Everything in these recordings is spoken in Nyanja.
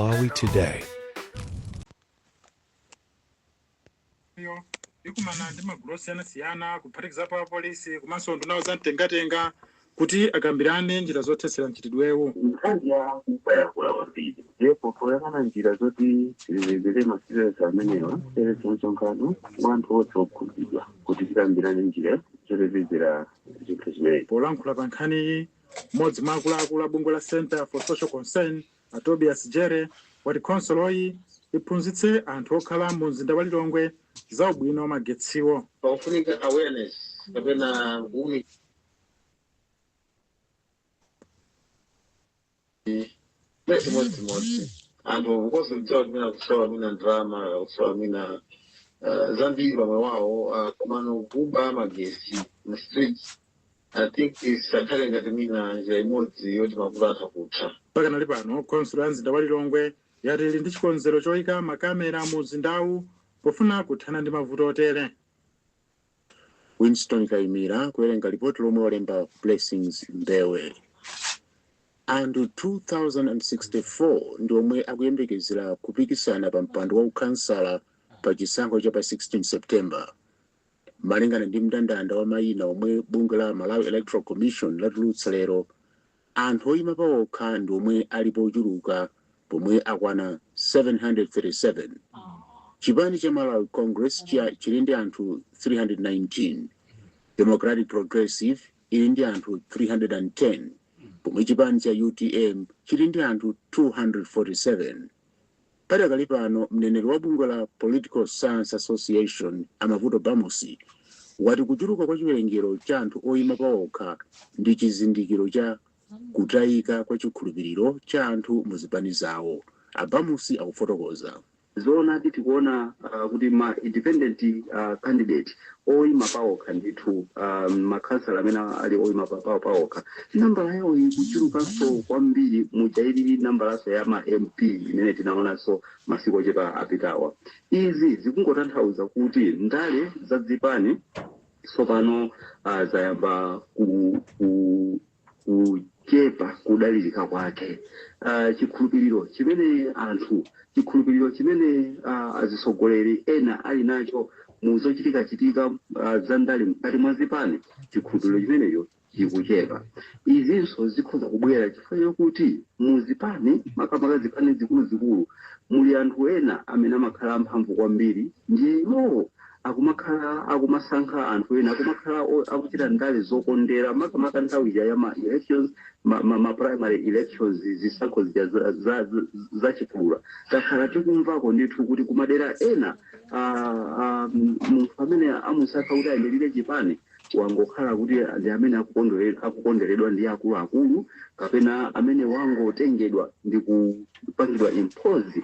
Malawi Today. Ikumana ndi magulu osiyana kuphatikizapo apolisi komanso nduna za mtengatenga kuti akambirane njira zothetsera mchitidwewo. Nkaja kubayakula kwambiri ndipo poyang'ana njira zoti zilezere masiresi amenewa teresonsonkano wanthu onse okhuzidwa kuti tikambirane njira zolezera zinthu zimenezi. Polankhula pa nkhani mmodzi mwa akuluakulu a bungwe la Center for Social Concern Tobias Jere wati khonsoloyi iphunzitse anthu okhala mu mzinda wa Lilongwe za ubwino wa magetsiwo. Pakufunika awareness kapena ngumi mosi anthu ngozi mtsawa mina kusowa mina drama kusowa mina zambiri pamwe wawo komano kuba magesi na streets. I think isakhale ngati mina njira imodzi yoti mavuto atakutha. Pakanali pano khonsolo ya mzinda wa Lilongwe yati ili ndi chikonzero choyika makamera mu mzindawu pofuna kuthana ndi mavuto otere. Winston Kaimira kuwerenga ripoti lomwe walemba Blessings Mbewe. Anthu 2064 ndi omwe akuyembekezera kupikisana pa mpando wa ukhansala pa chisankho cha pa 16 September. Malingana ndi mndandanda wa mayina omwe bungwe la Malawi Electoral Commission latulutsa lero, anthu oyima pa okha ndi omwe alipo ochuluka pomwe akwana 737. Chipani cha Malawi Congress chili ndi anthu 319. Democratic Progressive ili ndi anthu 310. Pomwe chipani cha UTM chili ndi anthu 247. Padakali pano mneneri wa bungwe la Political Science Association Amavuto Bamusi wati kuchuluka kwa chiwerengero cha anthu oyima pa okha ndi chizindikiro cha kutayika kwa chikhulupiriro cha anthu mu zipani zawo. Abamusi akufotokoza. Zona tikuona kuti ma independent candidate oyima pa okha ndithu makhansala amene ali oyima pa okha nambala yawo ikuchulukanso kwambiri mujailili nambalaso ya ma MP imene tinaonanso masiku ochepa apitawa. Izi zikungotanthauza kuti ndale za dzipani tsopano zayamba kuchepa kudalirika kwake. Chikhulupiriro chimene azisogoleri ena ali nacho muzochitika za ndale mkati mwa zipani, chikhulupiriro chimeneyo chikuchepa. Izinso zikhoza kubwera chifukwa chokuti muzipani makamaka zipani zikuluzikulu muli anthu ena amene amakhala amphamvu kwambiri, ndiye iwowo akumasankha anthu ena akumakhala akuchita ndale zokondera makamaka nthawi ya ma elections ma primary elections zisankho za chipula. Takhala tikumvako ndithu kuti kumadera ena munthu amene amusankha kuti ayimirire chipani wangokhala kuti ndi amene akukonderedwa ndi akuluakulu kapena amene wangotengedwa ndi kupangidwa impose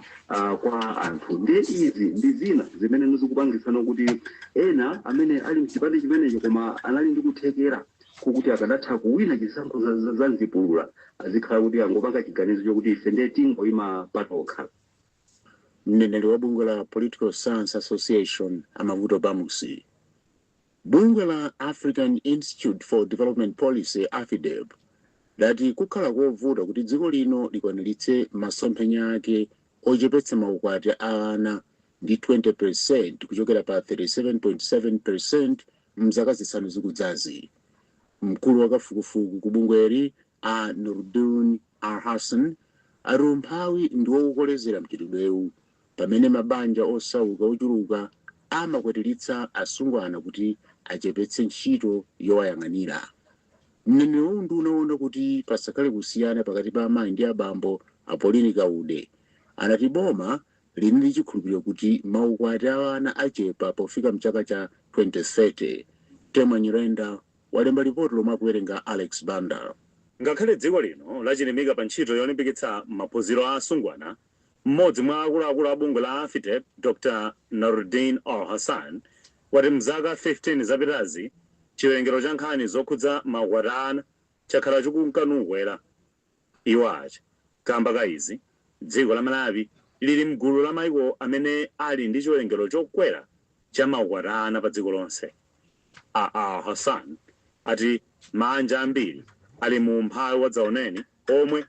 kwa anthu. Ndiye izi ndi zina zimene nizikupangisana kuti ena amene ali mchipani chimenecho koma anali ndi kuthekera kukuti akanatha kuwina chisankho za nzipulula azikhala kuti angopanga chiganizo chokuti ife ndiye tingoyima patokha. Mneneri wa bungwe la Political Science Association Amavuto Bamusi. Bungwe la African Institute for Development Policy AFIDEP lati kukhala kovuta kuti dziko lino likwaniritse masomphenya ake ochepetsa maukwati a ana ndi 20% kuchokera pa 37.7% mzaka zisanu zikudzazi. Mkulu wa kafukufuku ku bungweli a Nuruddin Al-Hassan ati umphawi ndi wokolezera mchitidwewu pamene mabanja osauka ochuluka amakwatiritsa asungwana kuti achepetse ntchito yowayang'anira. Mneneri uwu unaona kuti pasakhale kusiyana pakati pa amayi ndi abambo Apolini Kaude. Anati boma lili ndi chikhulupiriro kuti maukwati a ana achepa pofika mchaka cha 2030. Temwa Nyirenda walemba ripoti lomwe akuwerenga Alex Banda. Ngakhale dziko lino lachilimika pa ntchito yolimbikitsa maphunziro a asungwana, mmodzi mwa akuluakulu a bungwe la AFIDEP Dr. Nuruddin Al-Hassan wati mzaka 15 zapitazi chiwerengero cha nkhani zokhudza maukwati a ana chakhala chikunkanukwera. Iwo ati kamba ka izi dziko la Malawi lili mgulu la mayiko amene ali ndi chiwerengero chokwera cha maukwati a ana pa dziko lonse. Al-Hassan ati manja ambiri ali mu umphawi wa dzaoneni omwe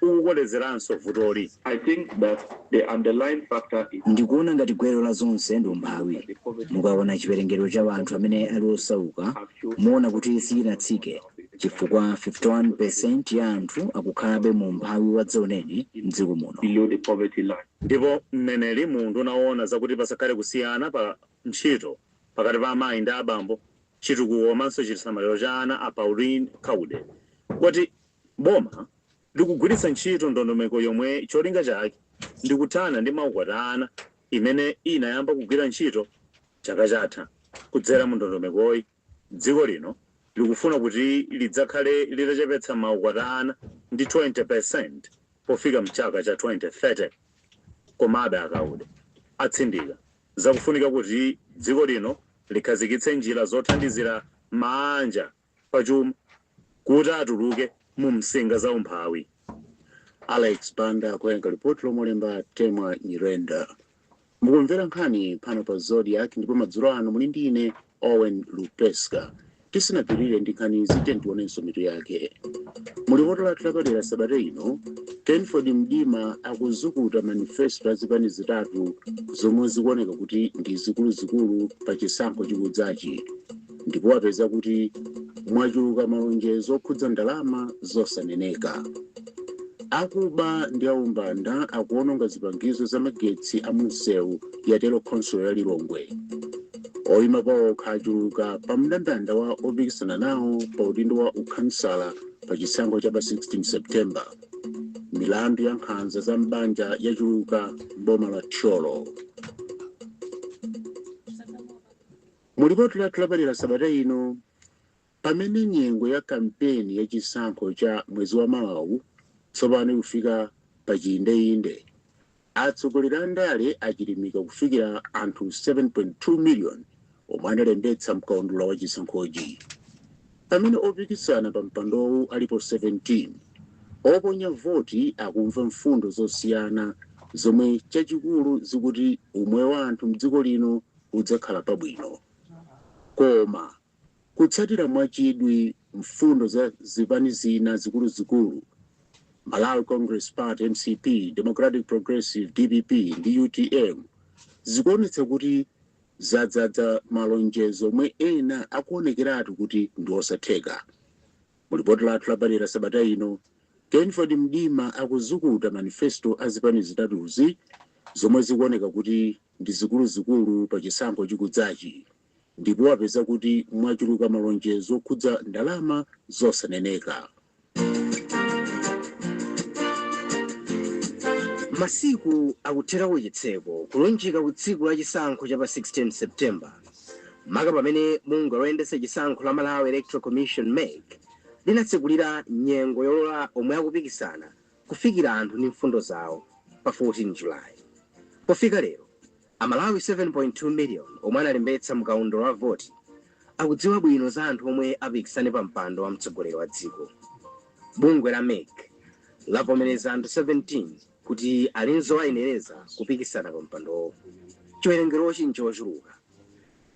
ukukolezeranso vutoli. I think that the underlying factor is ndikuona ngati gwero la zonse ndi umphawi. Mukaona chiwerengero cha anthu amene ali osauka muona kuti sinatsike chifukwa 51% ya anthu akukhalabe mu umphawi wa dzaoneni mdziko muno. below the poverty line. Ndipo mneneri munthu unaona zakuti pasakhale kusiyana pa ntchito pakati pa amayi ndi abambo, chitukuko komanso chisamaliro cha ana a Pauline Kaude. Kuti boma likugwiritsa ntchito ndondomeko yomwe cholinga chake ndikuthana ndi maukwati ana imene inayamba kugwira ntchito chaka chatha. Kudzera mu ndondomekoyi dziko lino likufuna kuti lidzakhale litachepetsa maukwati ana ndi 20% pofika mchaka cha 2030. Komabe Akaude atsindika zakufunika kuti dziko lino likhazikitse njira zothandizira manja pachuma kuti atuluke mu msinga za umphawi. Alex Banda kuyenga ripoti lomolemba Temwa Nyirenda. Mukumvera nkhani pano pa Zodiac ndipo madzulo ano muli ndine Owen Lupeska. Tisanapirire ndi nkhani zite ndionenso mitu yake. Mulipoti lathu lapadera sabata ino, Kenford Mdima akuzukuta manifesto azipani zitatu zomwe zikuoneka kuti ndi zikuluzikulu pa chisankho chikudzachi. Ndipo wapeza kuti mwachuluka malonjezo okhudza ndalama zosaneneka. Akuba ndi aumbanda akuononga zipangizo za magetsi a munsewu ya Telo Council ya Lilongwe. Oyima pawo khachuluka pa mndandanda wa opikisana nawo pa udindo wa ukhansala pa chisankho cha pa 16 September. Milandu ya nkhanza za mbanja yachuluka boma la Tcholo. Mulipoti lathu lapadera sabata ino, pamene nyengo ya kampeni ya chisankho cha mwezi wa Mawu tsopano kufika pa chiyindeinde, atsogoleri a ndale achilimika kufikira anthu 7.2 million omwe analembetsa mkaundula wa chisankhochi. Pamene opikisana pa mpandowu alipo 17, oponya voti akumva mfundo zosiyana zomwe chachikulu zikuti umwe wa anthu mdziko lino udzakhala pabwino. Koma kutsatira mwachidwi mfundo za zipani zina zikuluzikulu, Malawi Congress Party MCP, Democratic Progressive DPP ndi UTM zikuonetsa kuti zadzadza malonjezo omwe ena akuonekeratu kuti ndi osatheka. Mulipoti lathu lapadera sabata ino, Kenford Mdima akuzukuta manifesto azipani zitatuzi zomwe zikuoneka kuti ndi zikuluzikulu pa chisankho chikudzachi. Ndipo wapeza kuti mwachuluka malonjezo okhudza ndalama zosaneneka. Masiku akuthera kuchitseko kulunjika ku tsiku la chisankho cha pa 16 September. Maka pamene mungu loyendetsa chisankho la Malawi Electoral Commission MEC linatsekulira nyengo yolola omwe akupikisana kufikira anthu ndi mfundo zawo pa 14 July. Pofika lero, Amalawi 7.2 million omwe analembetsa mkaundula wa voti akudziwa bwino za anthu omwe apikisane pa mpando wa mtsogoleri wa dziko. Bungwe la MEC lavomereza anthu 17 kuti alinzowayenereza kupikisana pa mpandowo. Chiwerengerochi nchochuluka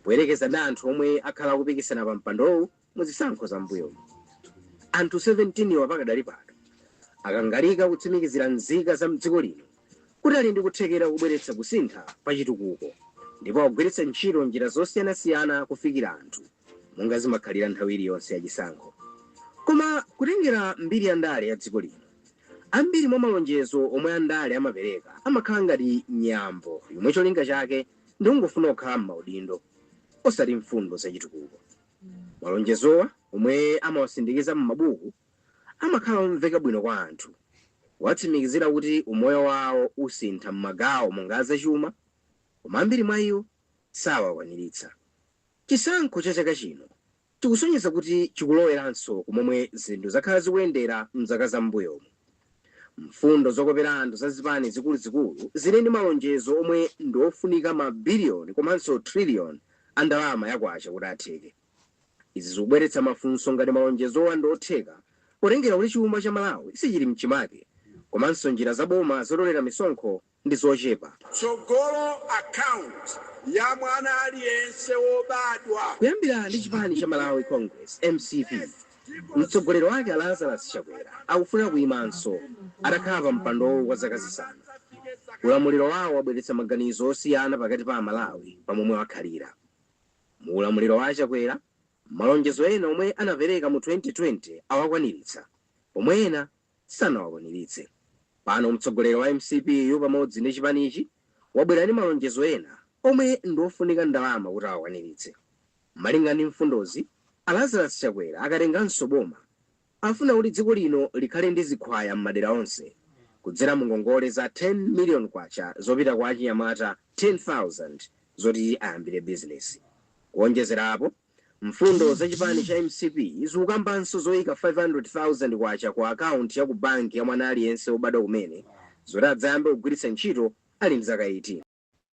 poyerekeza ndi anthu omwe akhala kupikisana pa mpandowo mu zisankho za mbuyo. Anthu 17 iwo pakadali pano akangalika kutsimikizira nzika za mdziko lino kuti ali ndi kuthekera kubweretsa kusintha pa chitukuko ndipo akugwiritsa ntchito njira zosiyanasiyana kufikira anthu monga zimakhalira nthawi iliyonse ya chisankho. Koma kutengera mbiri ya ndale ya dziko lino, ambiri mwa malonjezo omwe andale amapereka amakhala ngati nyambo yomwe cholinga chake ndi kungofuna kukhala m'maudindo osati mfundo zachitukuko. Malonjezowa omwe amawasindikiza m'mabuku amakhala omveka bwino kwa anthu, watsimikizira kuti umoyo wawo usintha m'magawo monga zachuma, koma ambiri mwa iwo sawakwaniritsa. Chisankho cha chaka chino tikusonyeza kuti chikuloweranso kumomwe zinthu zakhala zikuyendera mzaka za mbuyomu. Mfundo zokopera anthu za zipani zikuluzikulu zili ndi malonjezo omwe ndi ofunika mabiliyoni komanso trillion a ndalama yakwacha kuti atheke. Izi zikubweretsa mafunso ngati malonjezowa ndi otheka potengera kuti chuma cha Malawi sichili mchimake, komanso njira za boma zotolera misonkho ndi zochepa. Tsogolo account ya mwana aliyense wobadwa. Kuyambira ndi chipani cha Malawi Congress MCP mtsogoleri wake Lazarus Chakwera akufuna kuyimanso atakhala pa mpando wa zaka zisanu. Ulamuliro wawo wabweretsa maganizo osiyana pakati pa Amalawi pamomwe wakhalira. Mu ulamuliro wa Chakwera, malonjezo ena omwe anapereka mu 2020 awakwaniritsa, pomwe ena sanawakwaniritse. Pano mtsogoleri wa MCPU pamodzi ndi chipanichi wabwera ndi malonjezo ena omwe ndiofunika ndalama kuti awakwaniritse. Malinga ndi mfundozi, Lazarus Chakwera akatenganso boma afuna kuti dziko lino likhale ndi zikhwaya m'madera onse kudzera mu ngongole za 10 million kwacha zopita kwa achinyamata 10,000 zoti ayambire bizinesi. Kuonjezerapo, mfundo za chipani cha MCP zikukambanso zoyika 500,000 kwacha kwa akaunti ya ku banki ya mwana aliyense obadwa kumene zoti adzayambe kugwiritsa ntchito ali ndi zaka 18.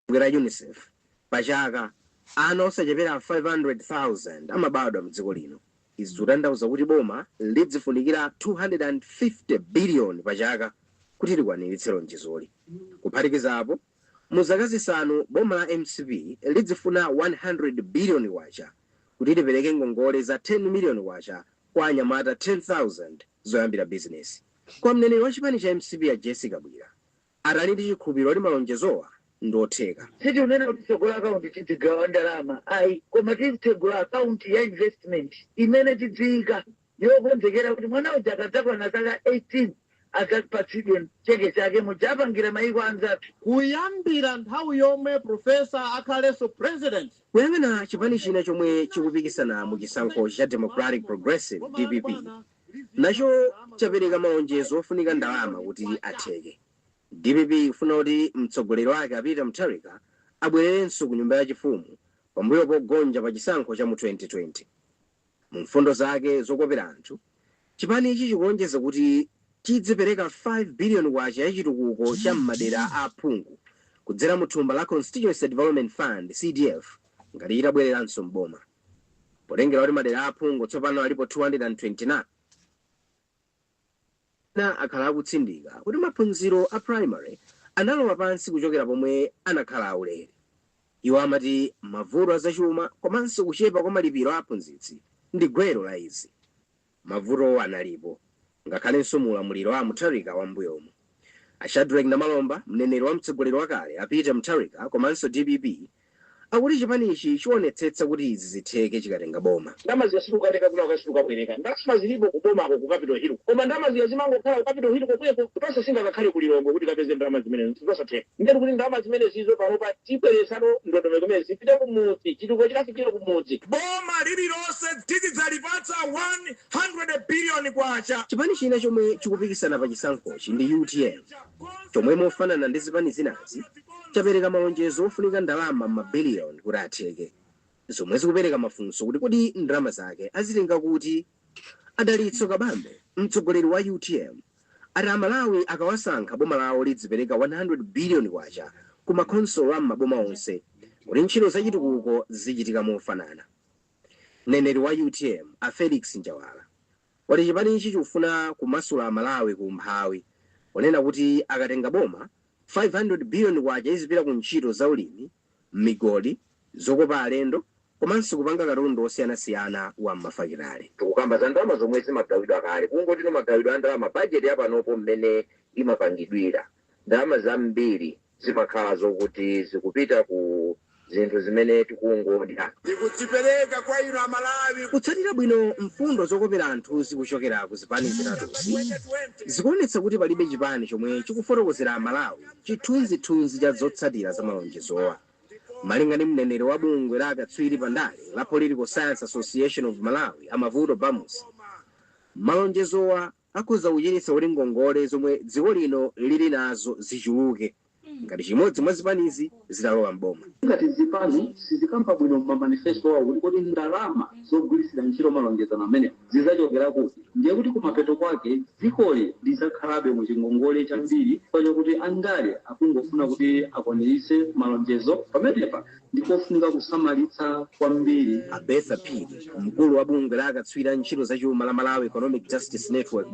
Bwera UNICEF pachaka ana osachepera 500,000 amabadwa mdziko lino. Izi zikutanthauza kuti boma lidzifunikira 250 billion pachaka kuti likwaniritse lonjezoli. Kuphatikizapo, mu zaka zisanu boma la MCP lidzifuna 100 billion kwacha kuti lipereke ngongole za 10 million kwacha kwa anyamata 10,000 zoyambira bizinesi. Kwa mneneri wa chipani cha MCP ya Jessica Bwira, atali ndi chikhulupiriro kuti malonjezowa ndotheka. Siti unena kuti tsogola akaunti tidzigawa ndalama ayi koma titsegula akaunti ya investment imene tidziyika yokonzekera kuti mwana uja akadzakwana na zaka 18 akapatsidwe cheke chake mujapangira maiko anzathu kuyambira nthawi yomwe profesa akhalenso president. Kuyang'ana chipani china chomwe chikupikisana mu chisankho cha Democratic Progressive DPP nacho chapereka malonjezo ofunika ndalama kuti atheke. DPP ifuna kuti mtsogoleri wake Peter Mutharika abwererenso ku nyumba yachifumu pambuyo pogonja pa chisankho cha mu 2020. Mu mfundo zake zokopera anthu, chipani ichi chikuonjeza kuti chidzipereka 5 billion kwacha ya chitukuko cha m'madera a phungu kudzera mu thumba la Constituency Development Fund CDF ngati itabwereranso mboma. Potengera kuti madera a phungu tsopano alipo 229 na akhala akutsindika kuti maphunziro a primary analowa pansi kuchokera pomwe anakhala aulere. Iwo amati mavuto azachuma komanso kuchepa kwa malipiro a aphunzitsi ndi gwero la izi. Mavuto analipo ngakhalenso mu ulamuliro wa Mutharika wambuyomu. Shadrack Namalomba, mneneri wa mtsogoleri wakale Peter Mutharika komanso DPP, akuti chipanichi chionetsetsa kuti izi zitheke chikatenga boma. Ndama ziyasikukatenga kuna ukasikukapereka ndama zilipo kuboma ku Capitol Hill koma ndama ziyazimangokhala ku Capitol Hill kokwepo kutosa singakakhale kulilongo kuti kapeze ndama zimene zizosatheka. Ndeti kuti ndama zimene zizo panopa tibweresano ndondomeko imene zipite kumudzi chitukuko chikafikire kumudzi. Boma lililonse tidzalipatsa 100 billion kwacha. Chipani china chomwe chikupikisana pa chisankhochi ndi UTM chomwe mofanana ndi zipani zinazi chapereka malonjezo ofunika ndalama mabiliyoni kuti atheke. Zomwe zikupereka mafunso kuti kodi ndalama zake azitenga kuti. Adalitso Kabambe, mtsogoleri wa UTM, ati Amalawi akawasankha boma lawo lidzipereka 100 billion kwacha ku makonsolo a maboma onse kuti ntchito zachitukuko zichitika mofanana. Mneneri wa UTM Felix Njawala wati chipani ichi chikufuna kumasula Amalawi ku umphawi ponena kuti akatenga boma 500 billion kwacha izipita ku ntchito za ulimi, migodi, zokopa alendo komanso kupanga katundu osiyanasiyana wa mafakitale. Tikukamba za ndalama zomwe zimagawidwa kale kungoti no magawidwa a ndalama bajeti yapanopo mmene imapangidwira ndalama zambiri zimakhala zokuti zikupita ku zinthu zimene tikungodya tikudzipereka kwa inu Amalawi. Kutsatira bwino mfundo zokopera anthu zikuchokera ku zipani zitatuzi zikuonetsa kuti palibe chipani chomwe chikufotokozera Amalawi chithunzithunzi cha zotsatira za malonjezowa. Malinga ndi mneneri wa bungwe la akatswiri pandale la Political Science Association of Malawi Amavuto Bamus, malonjezowa akhoza kuchititsa kuti ngongole zomwe dziko lino lili nazo zichuluke ngati chimodzi mwa zipanizi zitalowa mboma. Ngati zipani sizikamba bwino m'mamanifesto wawo kuti ndalama zogwiritsira ntchito malonjezano amene zizachokera kuti ndiye kuti kumapeto kwake dzikoli lizakhalabe mu chingongole chambiri pakuti andale akungofuna kuti akwaniritse malonjezo pamenepa ndikofunika kusamalitsa kwambiri. Abetha Phiri, mkulu wa bungwe la akatswiri ntchito zachuma la Malawi Economic Justice Network,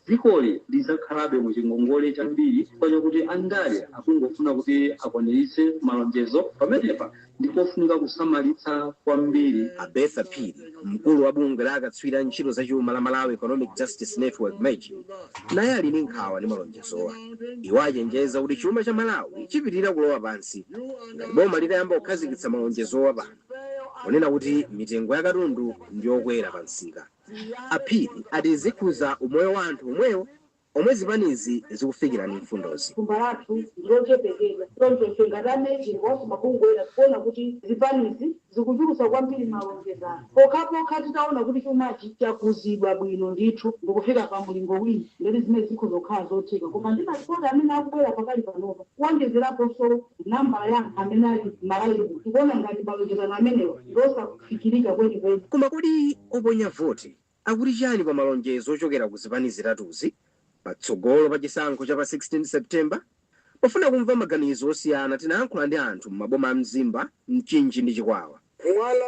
dzikoli lizakhalabe mu chingongole chambiri pakuti andale akungofuna kufuna kuti akwaniritse malonjezo pamenepa ndikofunika kusamalitsa kwambiri. Abetha Phiri, mkulu wa bungwe la akatswiri ntchito za chuma la Malawi Economic Justice Network MEGI, naye ali ndi nkhawa ndi malonjezowa. Iwo achenjeza kuti chuma cha Malawi chipitirira kulowa pansi ngati boma litayamba kukhazikitsa malonjezowa pano, kunena kuti mitengo ya katundu ndiyokwera pa msika. Aphiri ati zikhuza umoyo wa anthu omwe zipanizi zikufikira ndi mfundozi. Kumba lathu ndilochepekera tonse ngatane ndiwonso mabungwera kuona kuti zipanizi zikuchulusa kwambiri malonjezano. Pokhapokha titaona kuti chumachi chakuzidwa bwino ndithu ndikufika pa mulingo wina ndeti zimene zikhuzokhala zotheka. Koma ndi malipoti amene akubwera pakali panopa kuonjezeraponso nambala ya anthu amene ali Malawi tikuona ngati malonjezano amenewa ngosafikirika kwenikweni. Koma kodi oponya voti akuti chani pa malonjezo ochokera ku zipanizi zitatuzi patsogolo pa chisankho cha pa 16 September? Pofuna kumva maganizo osiyana tinayankhula ndi anthu m'maboma a Mzimba, Mchinji ndi Chikwawa. Mwana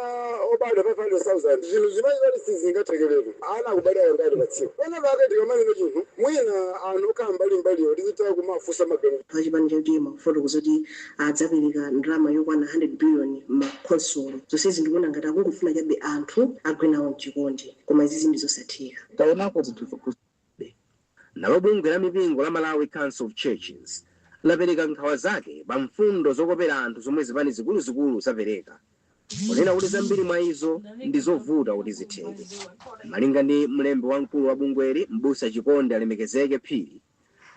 obadwa 500,000 zinthu zimene sizingathekelere ana kubadwa ngati patsiku pena pakati kamaneno chinthu mwina anthu okhala mbalimbaliyo tizitaya kumafunsa maganizo. Pachipani chautima kufotokoza kuti adzapereka ndalama yokwana 100 billion makonsolo zonsezi ndikuona ngati akungofuna chabe anthu agwinawo mchikondi, koma izizi ndizosatheka. Taonako zinthu nalo bungwe la mipingo la Malawi Council of Churches lapereka nkhawa zake pa mfundo zokopera anthu zomwe zipani zikuluzikulu zapereka, kunena kuti zambiri mwa izo ndi zovuta kuti zitheke. Malinga ndi mlembi wamkulu wa bungweli Mbusa Chikondi Alemekezeke Phiri,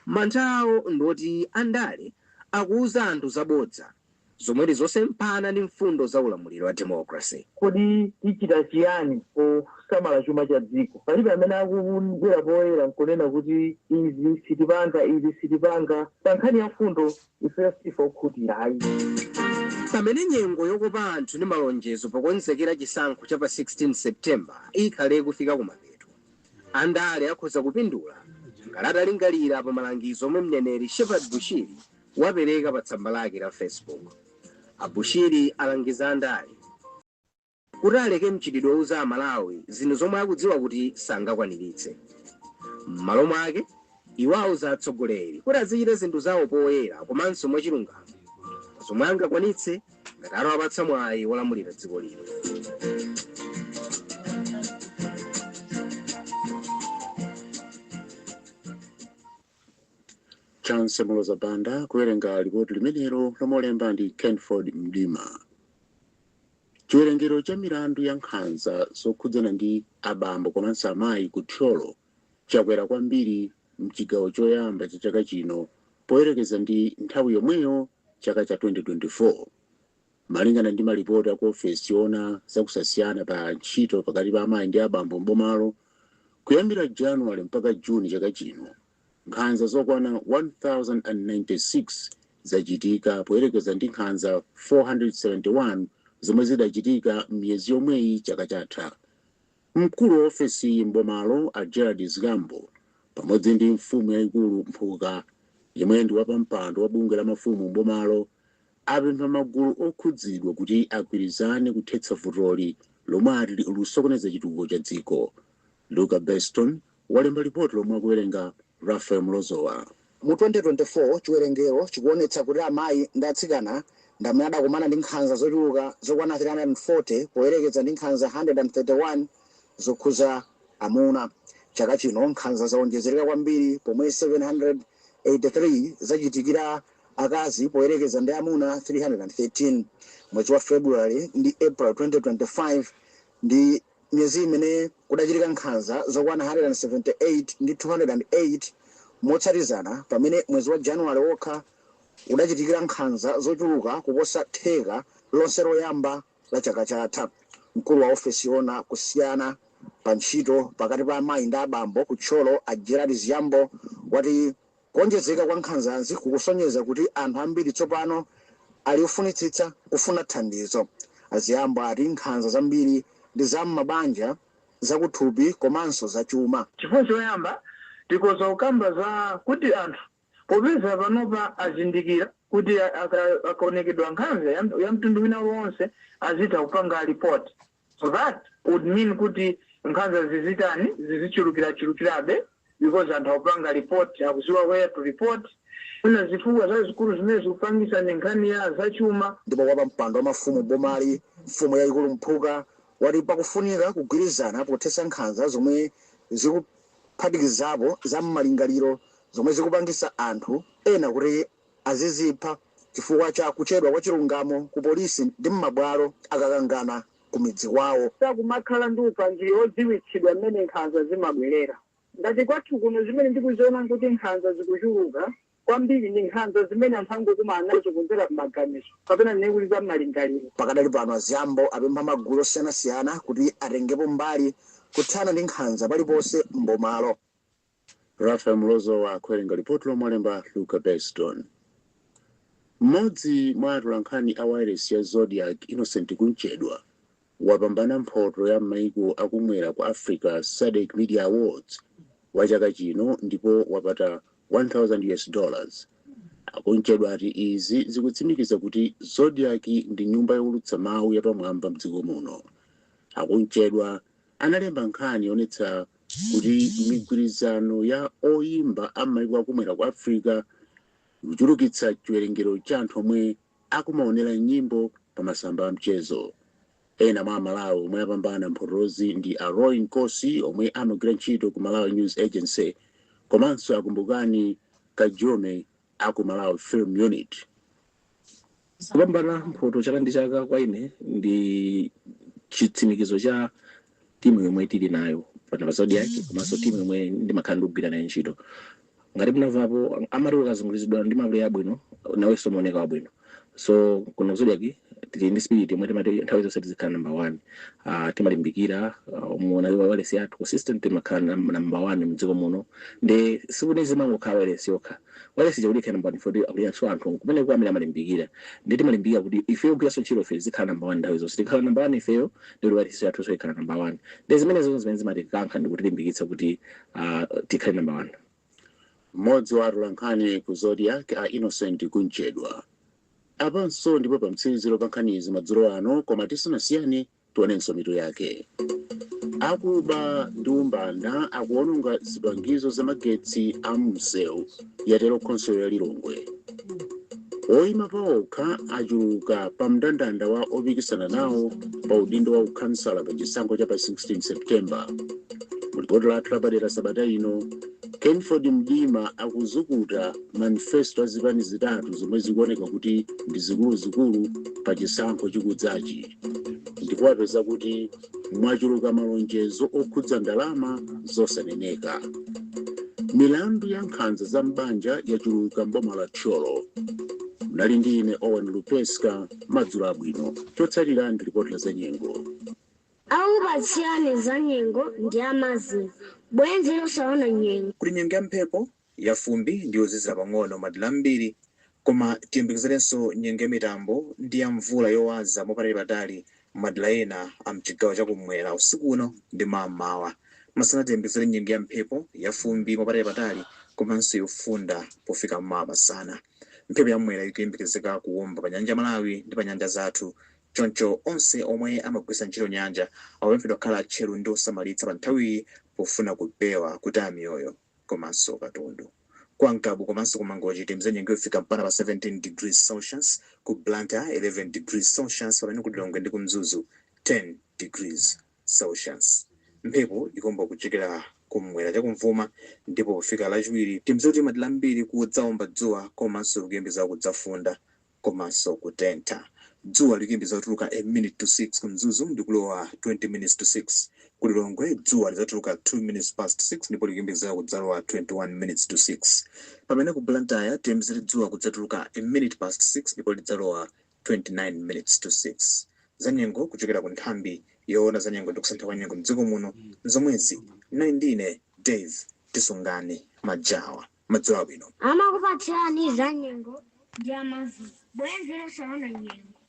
mantha awo ndoti andale akuuza anthu zabodza zomwe zosempana ndi mfundo za ulamuliro wa democracy. Kodi tichita chiyani kusamala chuma cha dziko? Palibe amene akubwera poyera nkunena kuti izi sitipanga pa nkhani ya mfundo ifeyo kuti hayi. Pamene nyengo yokopa anthu ndi malonjezo pakonzekera chisankho cha pa 16 September ikhale kufika kumapeto, andale akhoza kupindula ngalata lingalira pa malangizo omwe mneneri Shepard Bushiri wapereka pa tsamba lake la Facebook. Abushiri alangiza andale kuti aleke mchitidwe uza Amalawi zinthu zomwe akudziwa kuti sangakwaniritse. M'malo mwake iwo auza atsogoleri kuti azichita zinthu zawo poyera komanso mwachilungamo zomwe angakwanitse ngati atawapatsa mwayi wolamulira dziko lino. Chance Moloza Banda kuwerenga ripoti limenelo lomolemba ndi Kenford Mdima. Chiwerengero cha milandu ya nkhanza zokhudzana ndi abambo komanso amayi ku Thyolo chakwera kwambiri mchigawo choyamba cha chaka chino poyerekeza ndi nthawi yomweyo chaka cha 2024. Malingana ndi malipoti aku ofesi yoona zakusasiyana pa ntchito pakati pa amayi ndi abambo mbomalo, kuyambira Januwale mpaka Juni chaka chino nkhanza zokwana 1096 zachitika poyerekeza ndi nkhanza 471 zomwe zidachitika m'miyezi yomweyi chaka chatha. Mkulu wa ofesi mbomalo a Gerard Zigambo pamodzi ndi mfumu yayikulu Mphuka yemwe ndi wapampando wa bungwe la mafumu mbomalo apempha magulu okhudzidwa kuti agwirizane kuthetsa vutoli lomwe ati lusokoneza chitukuko cha dziko. Luca Beston walemba ripoti lomwe akuwerenga Rafael Mlozowa. Mu 2024 chiwerengero chikuonetsa kuti amayi ndi atsikana ndi amene adakumana ndi nkhanza zochuluka zokwana 340 poyerekeza ndi nkhanza 131 zokhuza amuna. Chaka chino nkhanza zaonjezereka kwambiri pomwe 783 zachitikira akazi poyerekeza ndi amuna 313. Mwezi wa February ndi April 2025 ndi miyezi imene kudachitika nkhanza zokwana 178 ndi 208 motsatizana, pamene mwezi wa Januwale wokha udachitikira nkhanza zochuluka kuposa theka lonse loyamba la chaka chatha. Mkulu wa ofesi yoona kusiyana pa ntchito pakati pa amayi ndi abambo ku Thyolo a Gerard Zigambo wati kuonjezeka kwa nkhanzazi kukusonyeza kuti anthu ambiri tsopano ali ofunitsitsa kufuna thandizo. Zigambo ati nkhanza zambiri ndi za m'mabanja zakuthupi komanso zachuma. Chifukwa choyamba tikoza kukamba za kuti anthu popeza panopa azindikira kuti akaonekedwa nkhanza ya mtundu wina wonse azitha kupanga report. So that would mean kuti nkhanza zizichulukirabe because anthu akupanga report akuziwa where to report una zifukwa zazikulu zimene zikupangisa nkhani ya zachuma. Ndipo kwa mpando wa mafumu bomali mfumu yayikulu Mphuka wati pakufunika kugwirizana pothetsa nkhanza zomwe zikuphatikizapo za m'malingaliro zomwe zikupangisa anthu ena kuti azizipha chifukwa cha kuchedwa kwa chilungamo ku polisi ndi m'mabwalo akakangana ku midzi kwawo. Sakumakhala ndi upangi odziwitsidwa mmene nkhanza zimabwerera. Ngati kwathu kuno zimene ndikuziona kuti nkhanza zikuchuluka kwambiri ndi nkhanza zimene anthu angokumana nazo kunzera m'maganizo kapena nekuti za m'malingaliro. Pakadali pano aziyambo apempha magulu osiyanasiyana kuti atengepo mbali kuthana ndi nkhanza paliponse mbomalo. Rafael Mlozo wa Kwerenga ripoti lomwalemba Luca Beston. Mmodzi mwa atolankhani a wireless ya Zodiac Innocent Kunchedwa wapambana mphoto ya maiko akumwera kwa Africa SADC Media Awards wa chaka chino ndipo wapata $1,000. Akunchedwa ati izi zikutsimikiza kuti Zodiac ndi nyumba youlutsa mawu yapamwamba mdziko muno. Akunchedwa analemba nkhani yonetsa kuti migwirizano ya oyimba amaiko akumwera kwa Africa kuchulukitsa chiwerengero cha anthu omwe akumaonera nyimbo pa masamba a mchezo. Ena mwa Malawi omwe apambana mphotozi ndi a Roy Nkosi omwe amagwira ntchito ku Malawi News Agency komanso akumbukani Kajome aku Malawi Film Unit. Kupambana mphoto chaka ndi chaka kwa ine ndi chitsimikizo cha timu yomwe tili nayo pa Zodiac komanso timu yomwe ndimakhala ndikugwira nayo ntchito. Ngati munamvapo amati ukazungulizidwa ndi mawuli abwino nawenso umaoneka wabwino. So kuno Zodiac tili ndi spirit yomwe timati nthawi zonse tizikhala number 1. Timalimbikira umuona wireless yathu consistent timakhala number 1 mdziko muno. Ndi sikunezi mangokhala wireless yokha. Wireless jaulika number 1 for akulianso anthu kumene kuamira malimbikira. Ndi timalimbikira kuti ife kugwiranso ntchito ife zikhala number 1 nthawi zonse. Tikhala number 1 ifeyo ndi wireless yathu so ikhala number 1. Ndi zimene zimene zimatikanka ndi kutilimbikitsa kuti tikhale number 1. Mmodzi wa atolankhani ku Zodiac a Innocent Kunchedwa. Apanso ndipo pa mtsiriziro pa nkhanizi madzulo ano koma tisanasiyane tionenso mitu yake. Akuba ndi umbanda akuononga zipangizo za magetsi a msewu yatero khonsolo ya Lilongwe. Oyima paokha achuluka pa mndandanda wa opikisana nawo pa udindo wa ukhansala pa chisankho cha pa 16 Septemba. Mulipoti lathu lapadera sabata ino Kenford Mdima akuzukuta manifesto azipani zitatu zomwe zikuoneka kuti ndi zikuluzikulu pa chisankho chikudzachi. Ndipo apeza kuti mwachuluka malonjezo okhudza ndalama zosaneneka. Milandu ya nkhanza za mbanja yachuluka mboma la Tcholo. Mnali ndi ine Owen Lupeska madzulo abwino. Chotsalira ndi ripoti la za nyengo. Aupatsirane za nyengo ndi amazi. Bwenzi losaona nyengo. Kuli nyengo ya mphepo ya fumbi ndiyo zizira pang'ono madera ambiri koma tiyembekezerenso nyengo ya mitambo ndi ya mvula yowaza mopatali madera ena a mchigawo chakumwera usiku uno ndi mammawa. Masana tiyembekezere nyengo ya mphepo ya fumbi mopatali komanso yofunda pofika mmawa masana. Mphepo ya mwera ikuyembekezeka kuwomba pa nyanja Malawi ndi pa nyanja zathu. Choncho onse omwe amagwisa ntchito nyanja awemfedwa khala tcheru ndi osamalitsa pa nthawi pofuna kupewa kuti amiyoyo komanso katundu. Kwa Nkabu komanso kumangochi timze nyengo yofika mpana pa 17 degrees Celsius, ku Blantyre 11 degrees Celsius, pamene ku Lilongwe ndi ku Mzuzu 10 degrees Celsius. Mphepo ikomba kuchokera kumwera chakumvuma ndipo pofika lachiwiri timze kuti madera ambiri kudzawomba dzuwa komanso kuyembekeza kudzafunda komanso kutentha. Dzuwa likuyembekeza kutuluka a minute to 6 ku Mzuzu ndi kulowa 20 minutes to 6. Ku Lilongwe dzuwa lidzatuluka 2 minutes past 6 ndipo likuyembekeza kudzalowa 21 minutes to 6. Pamene ku Blantyre timze dzuwa kudzatuluka a minute past 6 ndipo lidzalowa 29 minutes to 6. Zanyengo kuchokera ku nthambi yoona zanyengo ndi kusintha kwa nyengo mdziko muno zomwezi nali ndine Dave Tisungani Majawa madzulo abwino. Amakupatsirani za nyengo ndi amazi. Bwenzi losaona nyengo.